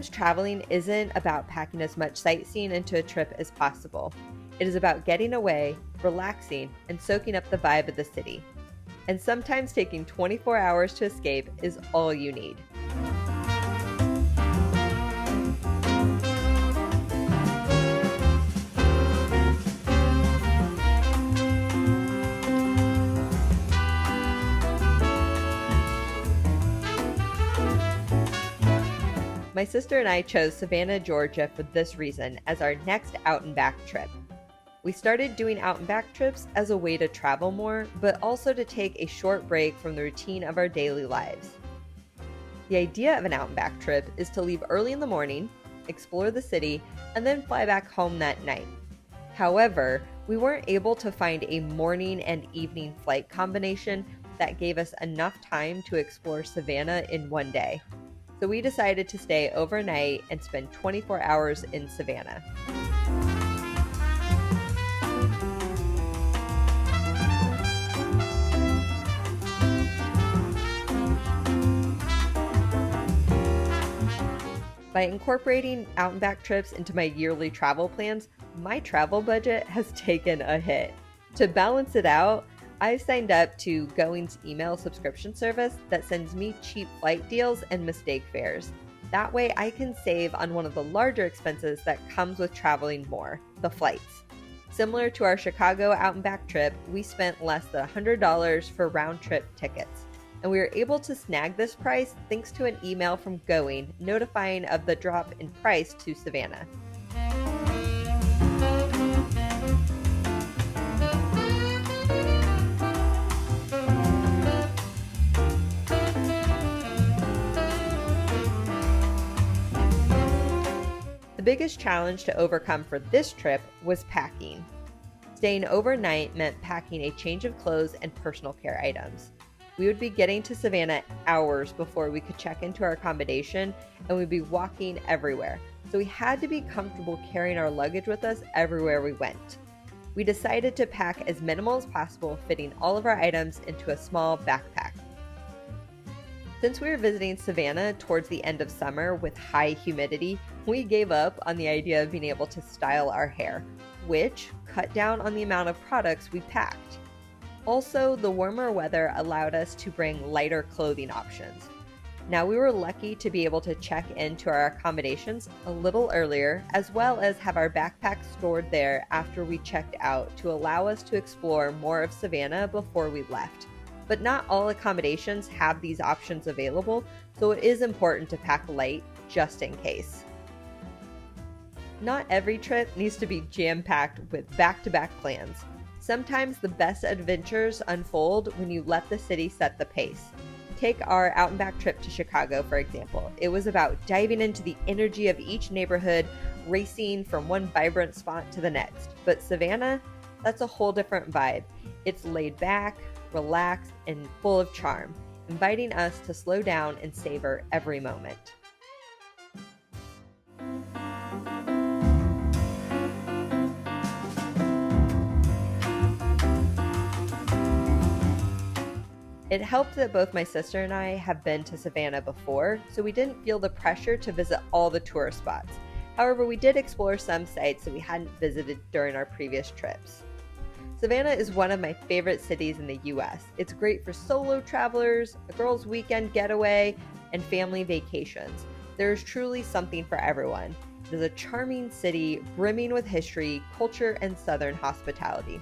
Sometimes traveling isn't about packing as much sightseeing into a trip as possible. It is about getting away, relaxing, and soaking up the vibe of the city. And sometimes taking 24 hours to escape is all you need. My sister and I chose Savannah, Georgia for this reason as our next out and back trip. We started doing out and back trips as a way to travel more, but also to take a short break from the routine of our daily lives. The idea of an out and back trip is to leave early in the morning, explore the city, and then fly back home that night. However, we weren't able to find a morning and evening flight combination that gave us enough time to explore Savannah in one day. So we decided to stay overnight and spend 24 hours in Savannah. By incorporating out and back trips into my yearly travel plans, my travel budget has taken a hit. To balance it out, I've signed up to Going's email subscription service that sends me cheap flight deals and mistake fares. That way I can save on one of the larger expenses that comes with traveling more, the flights. Similar to our Chicago out and back trip, we spent less than $100 for round trip tickets. And we were able to snag this price thanks to an email from Going notifying of the drop in price to Savannah. The biggest challenge to overcome for this trip was packing. Staying overnight meant packing a change of clothes and personal care items. We would be getting to Savannah hours before we could check into our accommodation, and we'd be walking everywhere. So we had to be comfortable carrying our luggage with us everywhere we went. We decided to pack as minimal as possible, fitting all of our items into a small backpack. Since we were visiting Savannah towards the end of summer with high humidity, we gave up on the idea of being able to style our hair, which cut down on the amount of products we packed. Also, the warmer weather allowed us to bring lighter clothing options. Now, we were lucky to be able to check into our accommodations a little earlier, as well as have our backpacks stored there after we checked out to allow us to explore more of Savannah before we left. But not all accommodations have these options available, so it is important to pack light just in case. Not every trip needs to be jam-packed with back-to-back plans. Sometimes the best adventures unfold when you let the city set the pace. Take our out and back trip to Chicago, for example. It was about diving into the energy of each neighborhood, racing from one vibrant spot to the next. But Savannah, that's a whole different vibe. It's laid back, relaxed, and full of charm, inviting us to slow down and savor every moment. It helped that both my sister and I have been to Savannah before, so we didn't feel the pressure to visit all the tourist spots. However, we did explore some sites that we hadn't visited during our previous trips. Savannah is one of my favorite cities in the US. It's great for solo travelers, a girls' weekend getaway, and family vacations. There is truly something for everyone. It is a charming city brimming with history, culture, and Southern hospitality.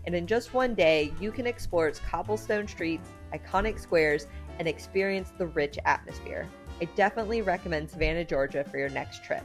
And in just one day, you can explore its cobblestone streets, iconic squares, and experience the rich atmosphere. I definitely recommend Savannah, Georgia for your next trip.